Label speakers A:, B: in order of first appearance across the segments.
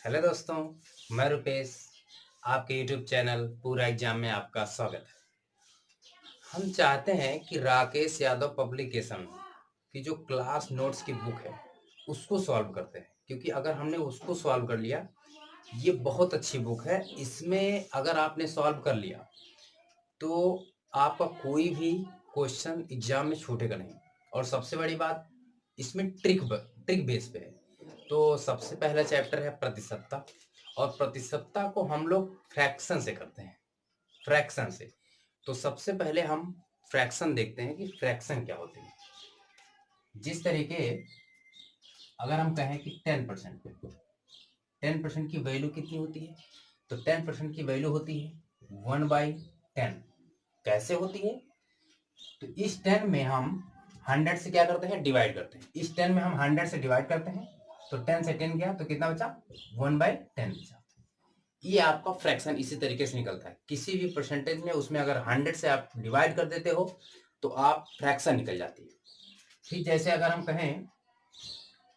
A: Hello दोस्तों, मैं रुपेश। आपके यूट्यूब चैनल पूरा एग्जाम में आपका स्वागत है। हम चाहते हैं कि राकेश यादव पब्लिकेशन की जो क्लास नोट्स की बुक है उसको सॉल्व करते हैं, क्योंकि अगर हमने उसको सॉल्व कर लिया, ये बहुत अच्छी बुक है। इसमें अगर आपने सॉल्व कर लिया तो आपका कोई भी क्वेश्चन एग्जाम में छूटेगा नहीं। और सबसे बड़ी बात, इसमें ट्रिक बेस पे है। तो सबसे पहला चैप्टर है प्रतिशतता, और प्रतिशतता को हम लोग फ्रैक्शन से करते हैं, फ्रैक्शन से। तो सबसे पहले हम फ्रैक्शन देखते हैं कि फ्रैक्शन क्या होती है। जिस तरीके, अगर हम कहें कि 10% की वैल्यू कितनी होती है, तो 10% की वैल्यू होती है 1/10। कैसे होती है? तो इस 10 में हम 100 से क्या करते हैं, डिवाइड करते हैं। इस 10 में हम 100 से डिवाइड करते हैं, तो 10 से 10 गया तो कितना बचा, 1/10 बचा। ये आपका फ्रैक्शन इसी तरीके से निकलता है। किसी भी परसेंटेज में उसमें अगर 100 से आप डिवाइड कर देते हो तो आप फ्रैक्शन निकल जाती है। ठीक जैसे अगर हम कहें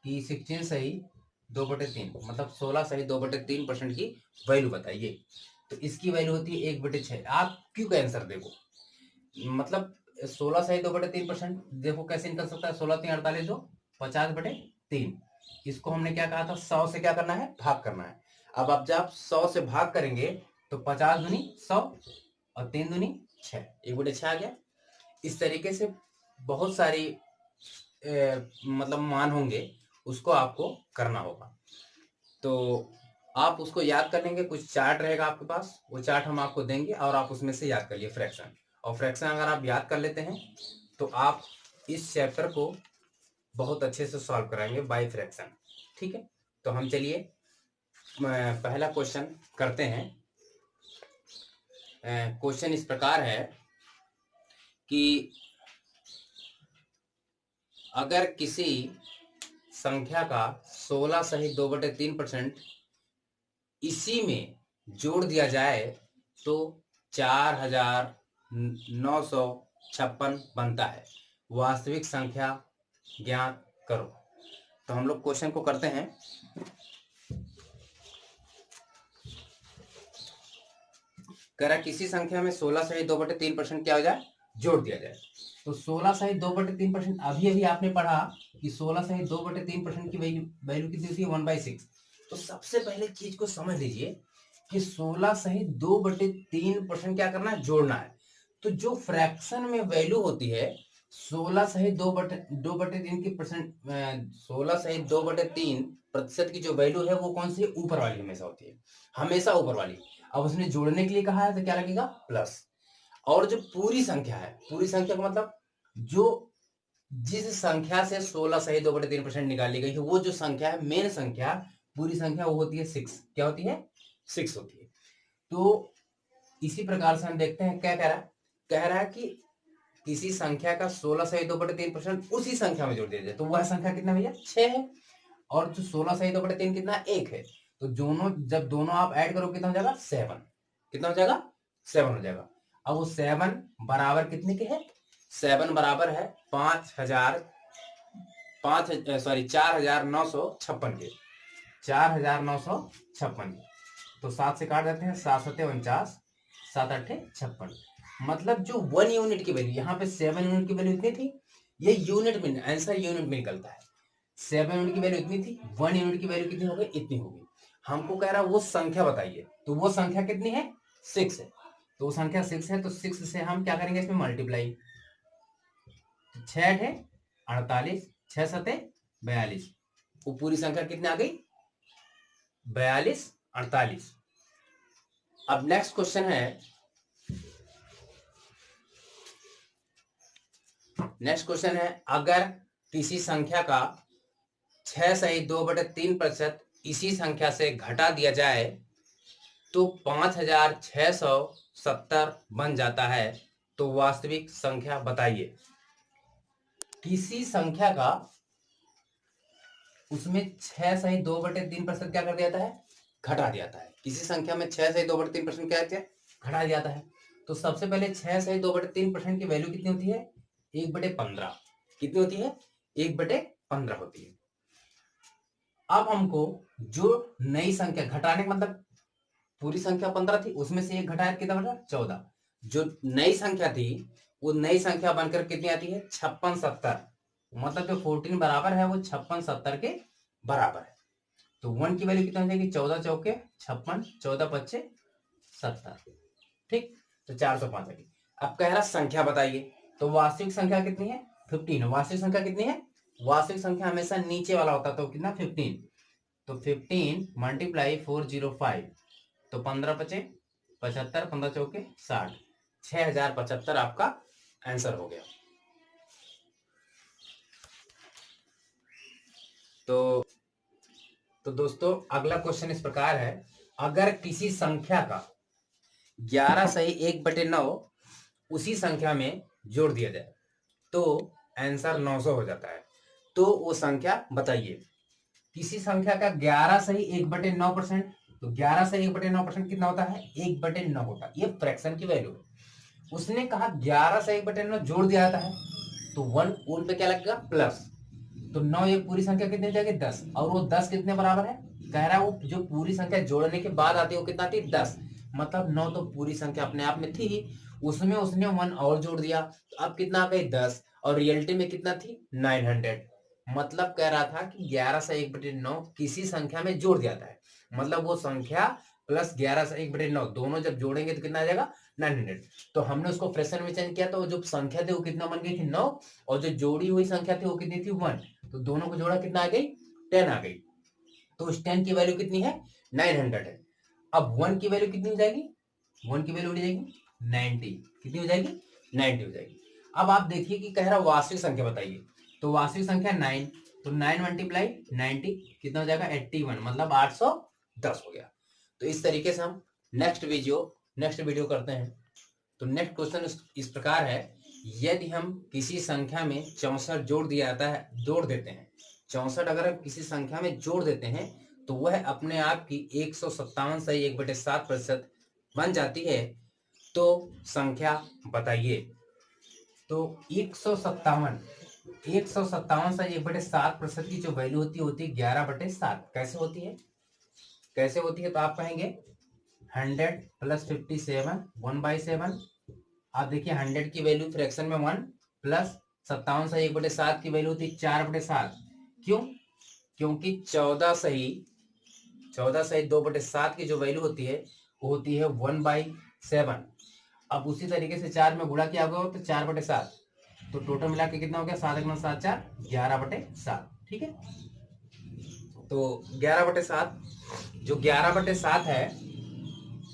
A: कि 16 सही 2/3, मतलब 16 सही 2/3% की वैल्यू बताइए, तो इसकी वैल्यू होती है 1/6। आप क्यों का आंसर देखो, मतलब 16 सही 2/3%, देखो कैसे निकल सकता है। 16 3 48, जो 50/3। इसको हमने क्या कहा था, 100 से क्या करना है, भाग करना है। अब जब 100 से भाग करेंगे तो 50 दूनी 100 और 3 दूनी 6, 1/6 आ गया। इस तरीके से बहुत सारी मतलब मान होंगे, उसको आपको करना होगा। तो आप उसको याद कर लेंगे, कुछ चार्ट रहेगा आपके पास, वो चार्ट हम आपको देंगे और आप उसमें से याद करिए फ्रैक्शन। और फ्रैक्शन अगर आप याद कर लेते हैं तो आप इस चैप्टर को बहुत अच्छे से सॉल्व कराएंगे बाय फ्रैक्शन। ठीक है, तो हम चलिए पहला क्वेश्चन करते हैं। क्वेश्चन इस प्रकार है कि अगर किसी संख्या का 16 सही 2/3% इसी में जोड़ दिया जाए तो 4956 बनता है। वास्तविक संख्या ज्ञात करो। तो हम लोग क्वेश्चन को करते हैं। कह रहा किसी संख्या में 16 सही 2/3% क्या हो जाए, जोड़ दिया जाए। तो 16 सही 2/3%, अभी अभी आपने पढ़ा कि 16 सही 2/3% की वैल्यू कितनी होती है, 1/6। तो सबसे पहले चीज को समझ लीजिए कि 16 सही 2/3% क्या करना है, जोड़ना है। तो जो फ्रैक्शन में वैल्यू होती है 16 सही 2/3 की परसेंट, 16 सही 2/3% की जो वैल्यू है वो कौन सी है, ऊपर वाली हमेशा होती है, हमेशा ऊपर वाली। अब उसने जोड़ने के लिए कहा है तो क्या लगेगा, प्लस। और जो पूरी संख्या है, पूरी संख्या का मतलब जो जिस संख्या से 16 सही 2/3% निकाली गई है, वो जो संख्या है, मेन संख्या, पूरी संख्या, वो होती है 6। क्या होती है, 6 होती है। तो इसी प्रकार से हम देखते हैं क्या कह रहा है। कह रहा है कि किसी संख्या का 16 सही 2/3% उसी संख्या में जोड़ दिया जाए, तो वह संख्या कितना भैया, 6 है। और जो 16 सही 2/3 कितना, 1 है। तो दोनों, जब दोनों आप ऐड करो कितना हो जाएगा, 7। कितना हो जाएगा, 7 हो जाएगा। अब वो 7 बराबर कितने के है, 7 बराबर है 4,956 के, 4,956 के। तो 7 से काट देते हैं, 7 7 49, 7 8 56। मतलब जो 1 यूनिट की वैल्यू, यहाँ पे 7 यूनिट की वैल्यू इतनी थी, ये यूनिट में आंसर यूनिट में निकलता है। 7 यूनिट की वैल्यू इतनी थी, 1 यूनिट की वैल्यू कितनी हो गई, इतनी हो गई। हमको कह रहा है वो संख्या बताइए, तो वो संख्या कितनी है, 6 है। तो वो संख्या 6 है, तो 6 से हम क्या करेंगे, इसमें मल्टीप्लाई। 6 है 48, 6 सते 42, वो पूरी संख्या कितनी आ गई, 42 48। अब नेक्स्ट क्वेश्चन है, अगर किसी संख्या का 6 सही 2/3% इसी संख्या से घटा दिया जाए तो 5670 बन जाता है। तो वास्तविक संख्या बताइए। किसी संख्या का, उसमें 6 सही 2/3% क्या कर दिया जाता है, घटा दिया जाता है। किसी संख्या में 6 सही 2/3% क्या है, घटा दिया जाता है। तो सबसे पहले 6 सही 2/3% की वैल्यू कितनी होती है, 1/15। कितनी होती है, 1/15 होती है। अब हमको जो नई संख्या घटाने का मतलब पूरी संख्या 15 थी, उसमें से एक घटाया कितना बचा 14। जो नई संख्या थी वो नई संख्या बनकर कितनी आती है 56 70, मतलब जो 14 बराबर है वो 56 70 के बराबर है। तो 1 की वैल्यू कितना हो जाएगी 14 चौके 56, 14 पच्चे 70, ठीक। तो 405 आ गई। अब कह रहा संख्या बताइए, तो वास्तविक संख्या कितनी है 15। वास्तविक संख्या कितनी है, वास्तविक संख्या हमेशा नीचे वाला होता है, तो कितना 15। तो 15 मल्टीप्लाई 405, तो 15 पचे 75, 15 चौके 60, 6075 आपका आंसर हो गया। तो दोस्तों अगला क्वेश्चन इस प्रकार है, अगर किसी संख्या का 11 सही 1/9 उसी संख्या में जोड़ दिया जाए तो आंसर 900 हो जाता है, तो वो संख्या बताइए। किसी संख्या का 11 सही 1/9%, तो 11 सही 1/9% कितना होता है 1/9 होता है, ये फ्रैक्शन की वैल्यू है। उसने कहा 11 से 1/9 जोड़ दिया जाता है, तो 1 पे क्या लगेगा प्लस, तो 9 ये पूरी संख्या कितनी हो जाएगी 10, और वो 10 कितने बराबर है, कह रहा है वो जो पूरी संख्या जोड़ने के बाद आती है वो कितना थी 10, मतलब 9 तो पूरी संख्या अपने आप में थी, उसमें उसने 1 और जोड़ दिया, तो अब कितना आ गई 10, और रियलिटी में कितना थी 900। मतलब कह रहा था कि 11 से 1/9 किसी संख्या में जोड़ दिया था, मतलब वो संख्या प्लस 11 से 1/9 दोनों जब जोड़ेंगे तो कितना आ जाएगा 900। तो हमने उसको फ्रैक्शन में चेंज किया, तो जो संख्या थी वो कितना बन गई थी 9, और जो जोड़ी हुई संख्या थी वो कितनी थी 1, तो दोनों को जोड़ा कितना आ गई 10 आ गई। तो उस 10 की वैल्यू कितनी है 900 है। अब 1 की वैल्यू कितनी हो जाएगी, 1 की वैल्यू हो जाएगी 90, कितनी हो जाएगी 90 हो जाएगी। अब आप देखिए कि कह रहा वास्तविक संख्या बताइए, तो वास्तविक संख्या 9, तो 9 मल्टीप्लाई 90 कितना हो जाएगा 81, मतलब 810 हो गया। तो इस तरीके से हम नेक्स्ट वीडियो करते हैं। तो नेक्स्ट क्वेश्चन इस प्रकार है, यदि हम किसी संख्या में 64 जोड़ देते हैं, 64 अगर हम किसी संख्या में जोड़ देते हैं तो वह अपने आप की 157 सही 1/7% बन जाती है, तो संख्या बताइए। तो 157 सही 1/7% की जो वैल्यू होती है 11/7। कैसे होती है, तो आप कहेंगे 100 प्लस 57 1/7। आप देखिए 100 की वैल्यू फ्रैक्शन में 1, प्लस 57 सही 1/7 की वैल्यू होती है 4/7। क्यों, क्योंकि 14 सही 2/7 की जो वैल्यू होती है वो होती है 1/7। अब उसी तरीके से 4 में गुणा किया होगा तो 4/7, तो टोटल मिला के कितना हो गया 7 × 7 4 11/7, ठीक है। तो 11/7, जो 11/7 है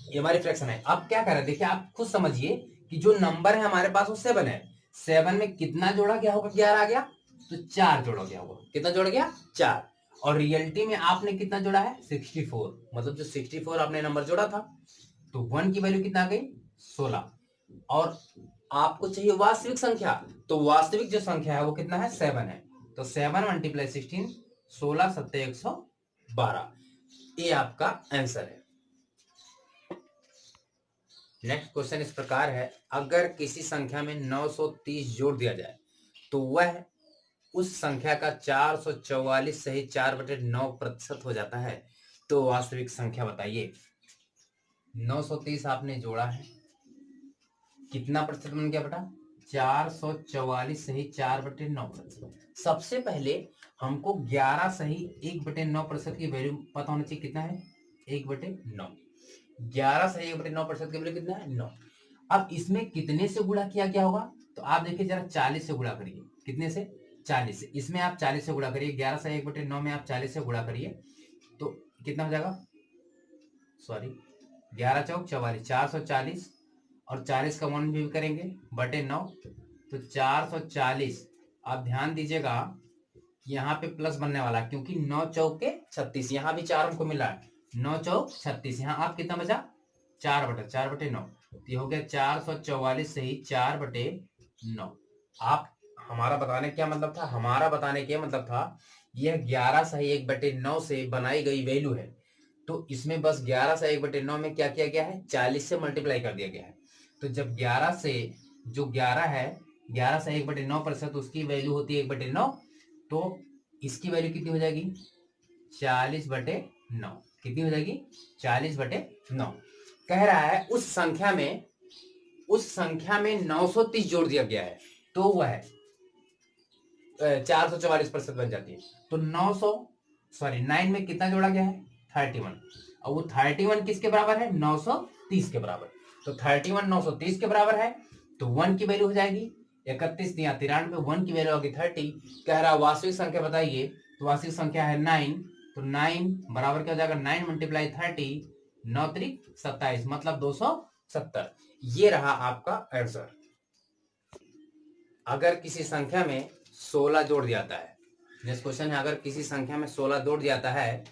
A: ये हमारी फ्रैक्शन है। अब क्या कर रहे हैं देखिए, आप खुद समझिए कि जो नंबर है हमारे पास वो 7 है, 7 में कितना जोड़ा गया होगा 11 आ गया, तो 4 जोड़ा गया होगा, कितना जोड़ा गया 4, और रियलिटी में आपने कितना जोड़ा है 64, मतलब जो 64 आपने नंबर जोड़ा था, तो 1 की वैल्यू कितना आ गई 16, और आपको चाहिए वास्तविक संख्या, तो वास्तविक जो संख्या है वो कितना है 7 है, तो 7 मल्टीप्लाई 16, 16 7 112, ये आपका आंसर है। नेक्स्ट क्वेश्चन इस प्रकार है, अगर किसी संख्या में 930 जोड़ दिया जाए तो वह उस संख्या का 444 सही 4/9% हो जाता है, तो वास्तविक संख्या बताइए। 930 आपने जोड़ा है, कितना प्रतिशत बन गया बेटा 444 सही 4/9%। सबसे पहले हमको 11 सही 1/9% की वैल्यू पता होना चाहिए, कितना है 1/9, 11 सही 1/9% की वैल्यू कितना है 9। अब इसमें कितने से गुणा किया गया होगा, तो आप देखिए जरा 40 से गुणा करिए, कितने से 40 से, इसमें आप 40 से गुणा करिए, 11 से 1/9 में आप 40 से गुणा करिए, तो कितना हो जाएगा, सॉरी 11 चौक 44, 440, और 40 का 1 भी करेंगे बटे 9, तो 440। आप ध्यान दीजिएगा यहाँ पे प्लस बनने वाला, क्योंकि 9 चौके 36, यहाँ भी 4 हमको मिला है, 9 चौक 36, यहाँ आप कितना बचा 4/9, ये हो गया 444 सही 4/9। आप हमारा बताने क्या मतलब था, हमारा बताने क्या मतलब था, यह 11 सही 1/9 से बनाई गई वैल्यू है, तो इसमें बस 11 से 1/9 में क्या किया गया है 40 से मल्टीप्लाई कर दिया गया है। तो जब 11 से जो 11 है 11 से 1/9% उसकी वैल्यू होती है 1/9, तो इसकी वैल्यू कितनी हो जाएगी 40/9 कितनी हो जाएगी? 40/9। कह रहा है उस संख्या में 930 जोड़ दिया गया है तो वह 444% बन जाती है। तो 9 में कितना जोड़ा गया है? 31। और वो 31 किसके बराबर है? 930 के बराबर। तो 31 930 के बराबर है तो 1 की वैल्यू हो जाएगी 31 या 93, 1 की वैल्यू होगी 30। कह रहा वास्तविक संख्या बताइए, तो वास्तविक संख्या है 9। तो 9 बराबर क्या हो जाएगा? 9 × 30, 9 त्रिक 27, मतलब 270। ये रहा आपका आंसर। अगर किसी संख्या में 16 जोड़ दिया जाता है, नेक्स्ट क्वेश्चन है, अगर किसी संख्या में 16 जोड़ दिया जाता है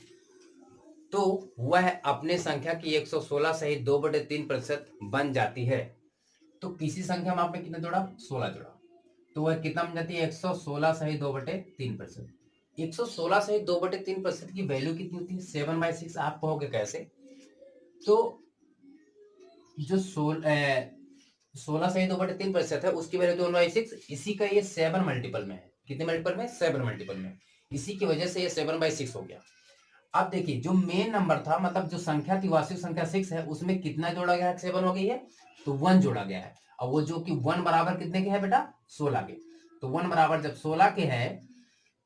A: तो वह अपने संख्या की 116 सहित 2/3% बन जाती है। तो किसी संख्या में आपने कितना जोड़ा? 16 जोड़ा, तो वह कितना बन जाती है? 116 सहित 2/3%। 116 सहित 2/3% की वैल्यू कितनी होती है? 7/6। आप कहोगे कैसे? तो जो 16 सहित 2/3% है उसकी वैल्यू 1/6, इसी का ये 7 मल्टीपल में है। कितने मल्टीपल में? 7 मल्टीपल में। इसी की वजह से ये 7/6 हो गया। अब देखिए जो मेन नंबर था, मतलब जो संख्या थी वास्तविक संख्या 6 है, उसमें कितना जोड़ा गया है? 7 हो गई है तो 1 जोड़ा गया है। और वो जो कि 1 बराबर कितने के है बेटा? 16 के। तो 1 बराबर जब 16 के है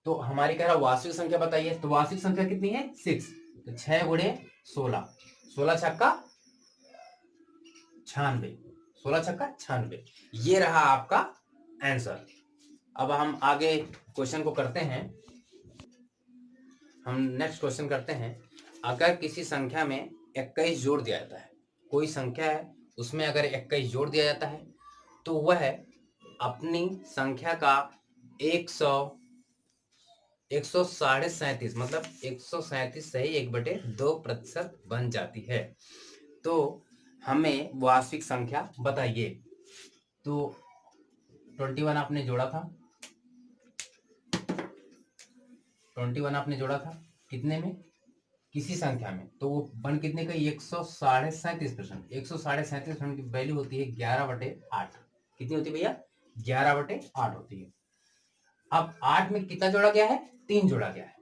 A: तो हमारी कह रहा वास्तविक संख्या बताइए। तो वास्तविक संख्या कितनी है? 6। तो 6 × 16, 16 छक्का 96, 16 छक्का 96। ये रहा आपका आंसर। अब हम आगे क्वेश्चन को करते हैं। हम नेक्स्ट क्वेश्चन करते हैं। अगर किसी संख्या में 21 जोड़ दिया जाता है, कोई संख्या है उसमें अगर 21 जोड़ दिया जाता है तो वह अपनी संख्या का 137 मतलब 137 सही 1/2% बन जाती है। तो हमें वास्तविक संख्या बताइए। तो 21 आपने जोड़ा था, 21 आपने जोड़ा था कितने में? किसी संख्या में, तो वो बन कितने का? 137%। 137% की वैल्यू होती है 11/8। कितनी होती है भैया? 11/8 होती है। अब 8 में कितना जोड़ा गया है? 3 जोड़ा गया है।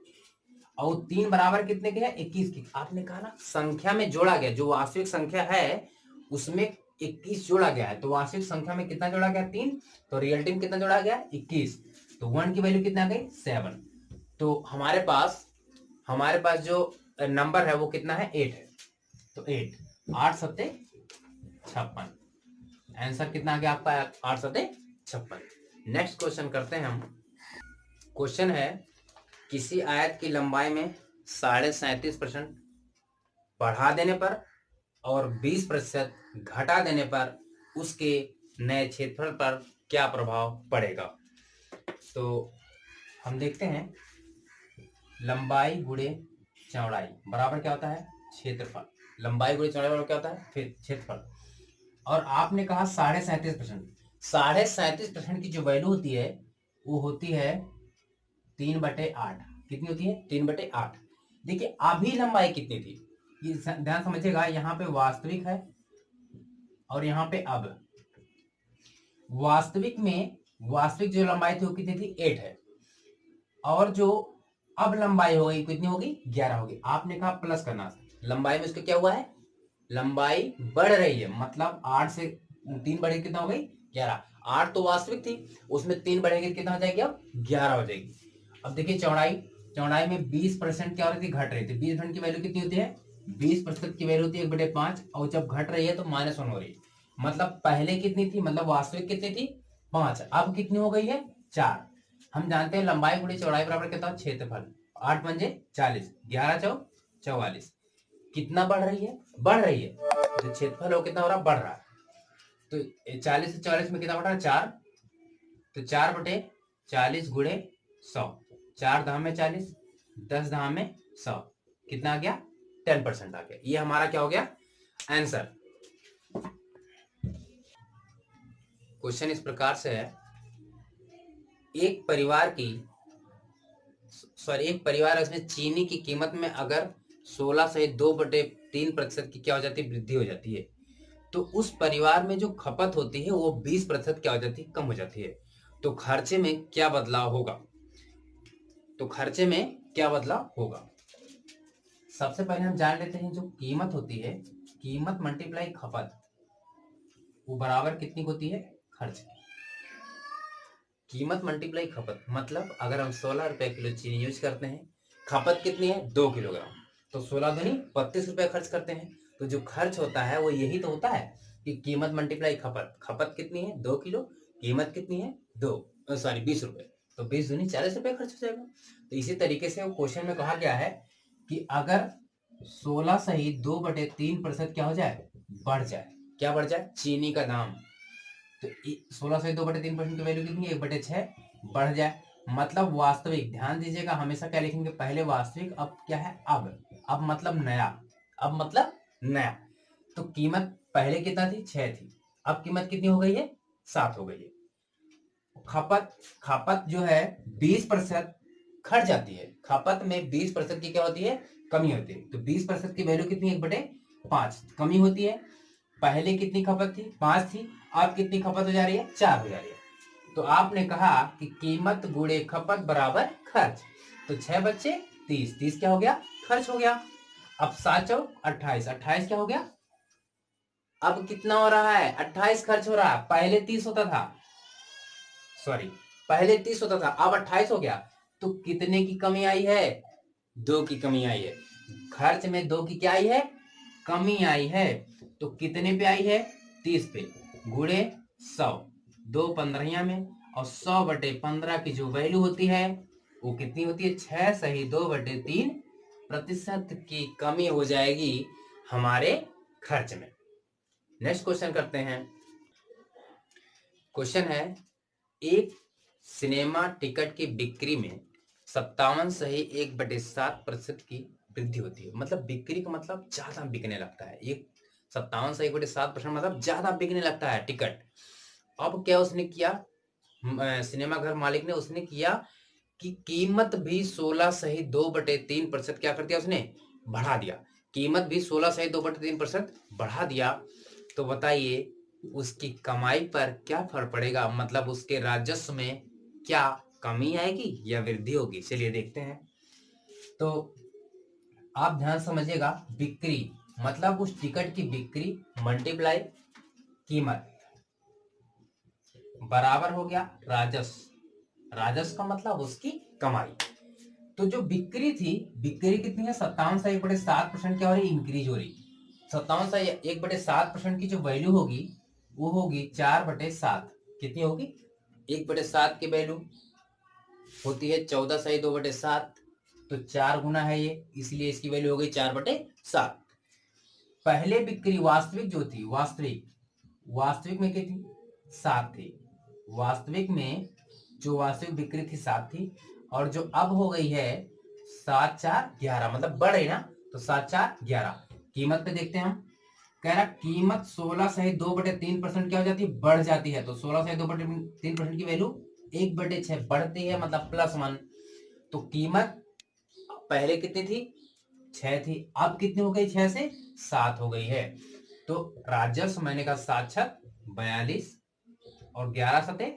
A: और 3 बराबर कितने के है? 21 की। आपने कहा ना संख्या में जोड़ा गया, जो वास्तविक संख्या है उसमें 21 जोड़ा गया है। तो वास्तविक संख्या में कितना जोड़ा गया? 3। तो रियलिटी में कितना जोड़ा गया? 21। तो 1 की वैल्यू कितना आ गई? 7। तो हमारे पास जो नंबर है वो कितना है? 8 है। तो 8, 8 सत्ते 56। आंसर कितना आ गया आपका? 8 सत्ते 56। नेक्स्ट क्वेश्चन करते हैं हम। क्वेश्चन है किसी आयत की लंबाई में 37.5% बढ़ा देने पर और 20% घटा देने पर उसके नए क्षेत्रफल पर क्या प्रभाव पड़ेगा? तो हम देखते हैं, लंबाई गुणे चौड़ाई बराबर क्या होता है? क्षेत्रफल। लंबाई गुणे चौड़ाई बराबर क्या होता है? फिर क्षेत्रफल। और आपने कहा 37.5%। 37.5% की जो वैल्यू होती है वो होती है 3/8। कितनी होती है? 3/8। देखिए अभी लंबाई कितनी थी, ये ध्यान समझिएगा। यहाँ पे वास्तविक है और यहाँ पे अब। वास्तविक जो लंबाई थी वो कितनी थी? 8 है। और जो अब लंबाई हो गई कितनी होगी? 11 होगी। आपने कहा प्लस करना, लंबाई में इसका क्या हुआ है? लंबाई बढ़ रही है, मतलब 8 से 3 बढ़ेगी कितना हो गई? 11। 8 तो वास्तविक थी, उसमें 3 बढ़ेगी कितना हो जाएगी? अब 11 हो जाएगी। अब देखिए चौड़ाई में 20% क्या हो रही थी? घट रही थी। 20% की वैल्यू कितनी होती है? 20% की वैल्यू होती है 1/5। और जब घट रही है तो -1 हो रही है। मतलब पहले कितनी थी, मतलब वास्तविक कितनी थी? 5। अब कितनी हो गई है? 4। हम जानते हैं लंबाई गुणी चौड़ाई बराबर क्या होता है? क्षेत्रफल। 8 पंजे 40, 11 चौ 44। कितना बढ़ रही है? बढ़ रही है। जो क्षेत्रफल हो कितना हो रहा? बढ़ रहा है। तो 40 से 44 में कितना बढ़ रहा है? 4। तो 4/40 गुणे 100। 4 धाम में 40, 10 धाम में 100। कितना आ गया? 10% आ गया। ये हमारा क्या हो गया? आंसर। क्वेश्चन इस प्रकार से है, एक परिवार है, उसमें चीनी की कीमत में अगर 16 से 2/3% की क्या हो जाती है? वृद्धि हो जाती है। तो उस परिवार में जो खपत होती है वो 20% क्या हो जाती है? कम हो जाती है। तो खर्चे में क्या बदलाव होगा? सबसे पहले हम जान लेते हैं जो कीमत होती है, कीमत मल्टीप्लाई खपत, वो बराबर कितनी होती है, खर्च। कीमत मल्टीप्लाई खपत मतलब अगर हम 16 रुपए किलो चीनी यूज करते हैं, खपत कितनी है 2 किलोग्राम, तो 16 दूनी 32 रुपए खर्च करते हैं। तो जो खर्च होता है वो यही तो होता है कि कीमत मल्टीप्लाई खपत। खपत कितनी है 2 किलो, कीमत कितनी है 20 रुपए, तो 20 दूनी 40 रुपए खर्च हो जाएगा। तो इसी तरीके से वो क्वेश्चन में कहा गया है कि अगर 16 सही 2/3% क्या हो जाए, बढ़ जाए। क्या बढ़ जाए, चीनी का दाम। तो 16 से 2/3% की वैल्यू कितनी है, 1/6 बढ़ जाए। मतलब वास्तविक, ध्यान दीजिएगा हमेशा क्या लिखेंगे, पहले वास्तविक, अब क्या है, अब मतलब नया, अब मतलब नया। तो कीमत पहले कितना थी, 6 थी, अब कीमत कितनी हो गई है, 7 हो गई है। खपत, खपत जो है 20% घट जाती है। खपत में 20% की क्या होती है, कमी होती है। तो 20% की वैल्यू कितनी है, 1/5 कमी होती है। पहले कितनी खपत थी, 5 थी, अब कितनी खपत हो जा रही है, 4 हो जा रही है। तो आपने कहा कि कीमत गुणे खपत बराबर खर्च। तो 6 बच्चे 30, 30 क्या हो गया, खर्च हो गया। अब 7 चौक 28, 28 क्या हो गया, अब कितना हो रहा है, 28 खर्च हो रहा है। पहले 30 होता था, सॉरी, पहले 30 होता था, अब 28 हो गया। तो कितने की कमी आई है, 2 की कमी आई है। खर्च में 2 की क्या आई है, कमी आई है। तो कितने पे आई है, 30 पे, गुणे 100, 2 15 में, और 100/15 की जो वैल्यू होती है वो कितनी होती है, 6 सही 2/3% की कमी हो जाएगी हमारे खर्च में। नेक्स्ट क्वेश्चन करते हैं। क्वेश्चन है, एक सिनेमा टिकट की बिक्री में 57 सही 1/7% की वृद्धि होती है। मतलब बिक्री का मतलब ज्यादा बिकने लगता है। एक 57 सही 1/7% मतलब ज्यादा बिकने लगता है टिकट। अब क्या उसने किया, सिनेमा घर मालिक ने, उसने किया कि कीमत भी 16 सही 2/3% क्या कर दिया, उसने बढ़ा दिया। कीमत भी 16 सही 2/3% बढ़ा दिया। तो बताइए उसकी कमाई पर क्या फर्क पड़ेगा, मतलब उसके राजस्व में क्या कमी आएगी या वृद्धि होगी। चलिए देखते हैं। तो आप ध्यान समझिएगा, बिक्री मतलब उस टिकट की बिक्री मल्टीप्लाई कीमत बराबर हो गया राजस्व। राजस्व का मतलब उसकी कमाई। तो जो बिक्री थी, बिक्री कितनी है, 57 से 1/7% क्या हो रही है, इंक्रीज हो रही। 57 से 1/7% की जो वैल्यू होगी वो होगी 4/7। कितनी होगी, 1/7 की वैल्यू होती है 14 सही 2/7, तो 4 गुना है ये, इसलिए इसकी वैल्यू हो गई 4/7। पहले बिक्री वास्तविक जो थी, वास्तविक में कितनी, 7 थी। वास्तविक में जो वास्तविक बिक्री थी 7 थी, और जो अब हो गई है 7 4 11, मतलब बढ़ रही ना, तो 7 4 11। कीमत पे देखते हैं हम, कह रहा कीमत 16 सही 2/3% क्या हो जाती है, बढ़ जाती है। तो 16 सही 2/3% की वैल्यू 1/6 बढ़ती है, मतलब +1। तो कीमत पहले कितनी थी, 6 थी, अब कितनी हो गई, 6 से 7 हो गई है। तो राजस्व मैंने कहा 7 छक 42 और 11 सते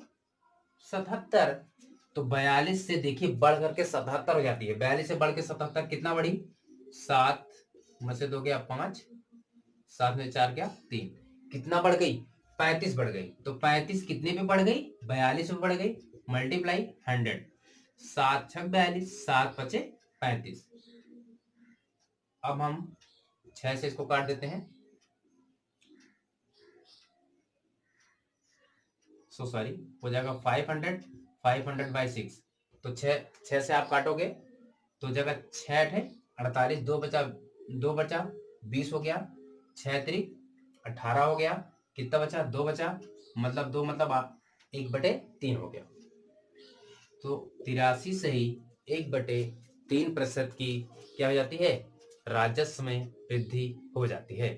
A: 77। तो 42 से देखिए बढ़ करके 77 हो जाती है। 42 से बढ़ के 77 कितना बढ़ी, 7 में से 2 गया 5, 7 में 4 गया 3, कितना बढ़ गई, 35 बढ़ गई। तो 35 कितने पे बढ़ गई, 42 पे बढ़ गई, मल्टीप्लाई 100, 7 छक 42, 7 पचे 35। अब हम 6 से इसको काट देते हैं, सॉरी, हो जाएगा 500/6। तो 6 से आप काटोगे तो जगह 6 है 48, 2 बचा 20 हो गया, 6 3 18 हो गया, कितना बचा, 2 बचा, मतलब 2 मतलब 1/3 हो गया। तो 83 से ही 1/3% की क्या हो जाती है, राजस्व में वृद्धि हो जाती है।